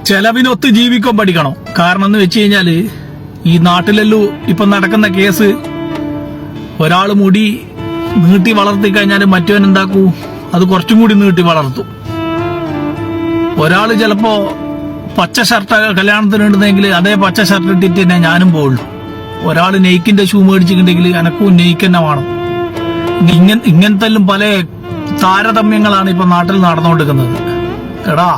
ചെലവിനൊത്ത് ജീവിക്കാൻ പഠിക്കണം. കാരണം എന്ന് വെച്ച് കഴിഞ്ഞാല് ഈ നാട്ടിലെല്ലാം ഇപ്പൊ നടക്കുന്ന കേസ്, ഒരാള് മുടി നീട്ടി വളർത്തി കഴിഞ്ഞാൽ മറ്റവൻ എന്താക്കൂ, അത് കുറച്ചും കൂടി നീട്ടി വളർത്തും. ഒരാള് ചിലപ്പോ പച്ച ഷർട്ട് കല്യാണത്തിനുണ്ടെങ്കിൽ അതേ പച്ച ഷർട്ട് ഇട്ടിട്ട് തന്നെ ഞാനും പോവുള്ളൂ. ഒരാള് നെയ്ക്കിന്റെ ഷൂ മേടിച്ചിട്ടുണ്ടെങ്കിൽ എനക്കും നെയ്ക്ക് തന്നെ വേണം. ഇങ്ങനത്തെ പല താരതമ്യങ്ങളാണ് ഇപ്പൊ നാട്ടിൽ നടന്നുകൊണ്ടിരിക്കുന്നത്. എടാ,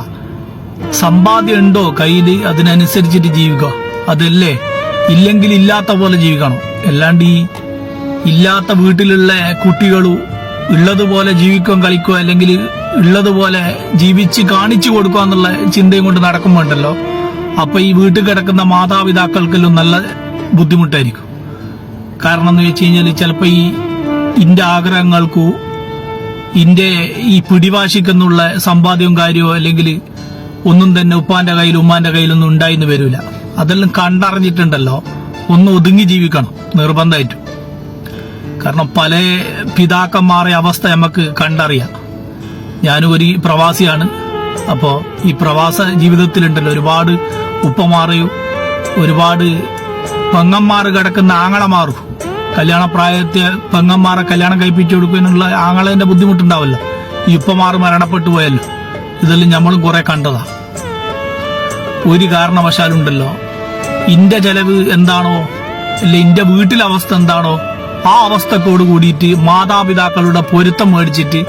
സമ്പാദ്യം ഉണ്ടോ കയ്യില്, അതിനനുസരിച്ചിട്ട് ജീവിക്കുക. അതല്ലേ, ഇല്ലെങ്കിൽ ഇല്ലാത്ത പോലെ ജീവിക്കണം. അല്ലാണ്ട് ഈ ഇല്ലാത്ത വീട്ടിലുള്ള കുട്ടികളും ഉള്ളതുപോലെ ജീവിക്കാൻ കളിക്കുക, അല്ലെങ്കിൽ ഉള്ളതുപോലെ ജീവിച്ച് കാണിച്ചു കൊടുക്കുക എന്നുള്ള ചിന്തയും കൊണ്ട് നടക്കുമ്പോണ്ടല്ലോ, അപ്പൊ ഈ വീട്ടിൽ കിടക്കുന്ന മാതാപിതാക്കൾക്കെല്ലാം നല്ല ബുദ്ധിമുട്ടായിരിക്കും. കാരണം എന്ന് വെച്ച് കഴിഞ്ഞാൽ ചിലപ്പോ ഇന്റെ ആഗ്രഹങ്ങൾക്കു ഇന്റെ ഈ പിടിവാശിക്കെന്നുള്ള സമ്പാദ്യവും കാര്യമോ അല്ലെങ്കിൽ ഒന്നും തന്നെ ഉപ്പാന്റെ കയ്യിൽ ഉമ്മാന്റെ കയ്യിലൊന്നും ഉണ്ടായിന്ന് വരൂല. അതെല്ലാം കണ്ടറിഞ്ഞിട്ടുണ്ടല്ലോ, ഒന്ന് ഒതുങ്ങി ജീവിക്കണം നിർബന്ധമായിട്ടും. കാരണം പല പിതാക്കന്മാരെ അവസ്ഥ നമുക്ക് കണ്ടറിയാം. ഞാനും ഒരു പ്രവാസിയാണ്. അപ്പോ ഈ പ്രവാസ ജീവിതത്തിലുണ്ടല്ലോ ഒരുപാട് ഉപ്പമാരെയും ഒരുപാട് പെങ്ങന്മാർ കിടക്കുന്ന ആങ്ങളമാറും, കല്യാണപ്രായത്തെ പെങ്ങന്മാരെ കല്യാണം കഴിപ്പിച്ചു കൊടുക്കാനുള്ള ആങ്ങളേന്റെ ബുദ്ധിമുട്ടുണ്ടാവല്ലോ. ഈ ഉപ്പമാറ് മരണപ്പെട്ടു പോയല്ലോ. ഇതെല്ലാം നമ്മളും കുറെ കണ്ടതാ. ഒരു കാരണവശാലുണ്ടല്ലോ, ഇന്റെ ചെലവ് എന്താണോ അല്ലെ ഇന്റെ വീട്ടിലെ അവസ്ഥ എന്താണോ ആ അവസ്ഥക്കോട് കൂടിയിട്ട് മാതാപിതാക്കളുടെ പൊരുത്തം മേടിച്ചിട്ട്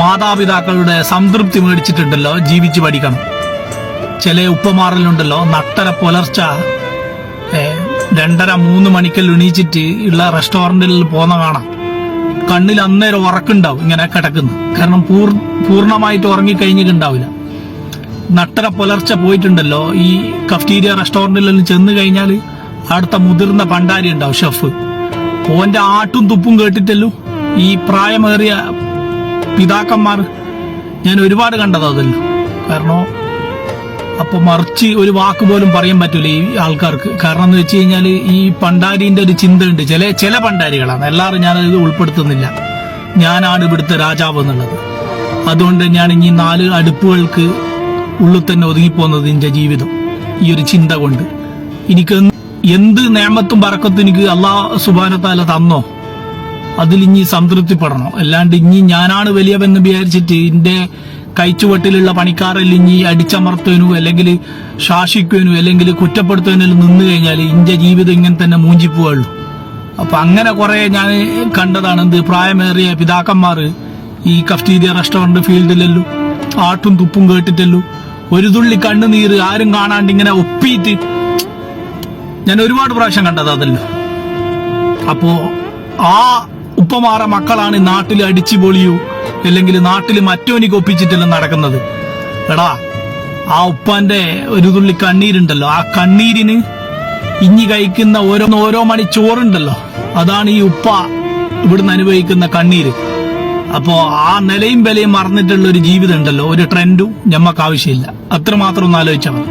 മാതാപിതാക്കളുടെ സംതൃപ്തി മേടിച്ചിട്ടുണ്ടല്ലോ ജീവിച്ച് പഠിക്കണം. ചില ഉപ്പമാറിലുണ്ടല്ലോ നട്ടര പുലർച്ച 2:30-3 മണിക്കെല്ലാം എണീച്ചിട്ട് ഉള്ള റെസ്റ്റോറന്റിൽ പോന്ന കാണാം. കണ്ണിൽ അന്നേരം ഉറക്കുണ്ടാവും ഇങ്ങനെ കിടക്കുന്നു. കാരണം പൂർണ്ണമായിട്ട് ഉറങ്ങിക്കഴിഞ്ഞിട്ടുണ്ടാവില്ല. നട്ടര പുലർച്ച പോയിട്ടുണ്ടല്ലോ ഈ കഫ്റ്റീരിയ റെസ്റ്റോറന്റിലെല്ലാം ചെന്ന് കഴിഞ്ഞാൽ അടുത്ത മുതിർന്ന ഭണ്ഡാരി ഉണ്ടാവും, ഷെഫ്. ഓന്റെ ആട്ടും തുപ്പും കേട്ടിട്ടല്ലോ ഈ പ്രായമേറിയ പിതാക്കന്മാർ ഞാൻ ഒരുപാട് കണ്ടത് അതല്ലോ. കാരണം അപ്പൊ മറിച്ച് ഒരു വാക്ക് പോലും പറയാൻ പറ്റൂല ഈ ആൾക്കാർക്ക്. കാരണം എന്ന് വെച്ച് കഴിഞ്ഞാൽ ഈ പണ്ടാരിന്റെ ഒരു ചിന്തയുണ്ട്. ചില പണ്ടാരികളാണ്, എല്ലാവരും ഞാനത് ഉൾപ്പെടുത്തുന്നില്ല. ഞാനാണ് ഇവിടുത്തെ രാജാവ് എന്നുള്ളത്. അതുകൊണ്ട് ഞാൻ ഇനി 4 അടുപ്പുകൾക്ക് ഉള്ളിൽ തന്നെ ഒതുങ്ങിപ്പോകുന്നത് എന്റെ ജീവിതം ഈ ഒരു ചിന്ത കൊണ്ട്. എനിക്ക് എന്ത് നേമത്തും ബറക്കത്തും എനിക്ക് അല്ലാഹു സുബ്ഹാനഹു വ തആല തന്നോ അതിൽ ഇനി സംതൃപ്തിപ്പെടണം. അല്ലാണ്ട് ഇനി ഞാനാണ് വലിയവെന്ന് വിചാരിച്ചിട്ട് എന്റെ കൈച്ചുവട്ടിലുള്ള പണിക്കാരെല്ലാം ഇനി അടിച്ചമർത്തുവാനോ അല്ലെങ്കിൽ ശാസിക്കുവാനോ അല്ലെങ്കിൽ കുറ്റപ്പെടുത്തുവാനോ നിന്ന് കഴിഞ്ഞാൽ ഇന്റെ ജീവിതം ഇങ്ങനെ തന്നെ മൂഞ്ചിപ്പോവുള്ളൂ. അപ്പൊ അങ്ങനെ കുറെ ഞാൻ കണ്ടതാണ്. എന്ത് പ്രായമേറിയ പിതാക്കന്മാർ ഈ കഫ്റ്റീരിയ റെസ്റ്റോറന്റ് ഫീൽഡിലല്ലോ ആട്ടും തുപ്പും കേട്ടിട്ടല്ലോ ഒരു തുള്ളി കണ്ണുനീര് ആരും കാണാണ്ട് ഇങ്ങനെ ഒപ്പിയിട്ട് ഞാൻ ഒരുപാട് പ്രാവശ്യം കണ്ടത് അതല്ലോ. അപ്പോ ആ ഉപ്പമാറ മക്കളാണ് നാട്ടിൽ അടിച്ചു പൊളിയൂ അല്ലെങ്കിൽ നാട്ടിൽ മറ്റോനിക്ക് ഒപ്പിച്ചിട്ടെല്ലാം നടക്കുന്നത്. എടാ, ആ ഉപ്പാന്റെ ഒരു തുള്ളി കണ്ണീരുണ്ടല്ലോ, ആ കണ്ണീരിന് ഇഞ്ഞി കഴിക്കുന്ന ഓരോ മണി ചോറുണ്ടല്ലോ, അതാണ് ഈ ഉപ്പ ഇവിടുന്ന് അനുഭവിക്കുന്ന കണ്ണീര്. അപ്പോ ആ നിലയും വിലയും മറന്നിട്ടുള്ള ഒരു ജീവിതം ഉണ്ടല്ലോ, ഒരു ട്രെൻഡും ഞമ്മക്ക് ആവശ്യമില്ല. അത്രമാത്രം ഒന്ന് ആലോചിച്ചാൽ മതി.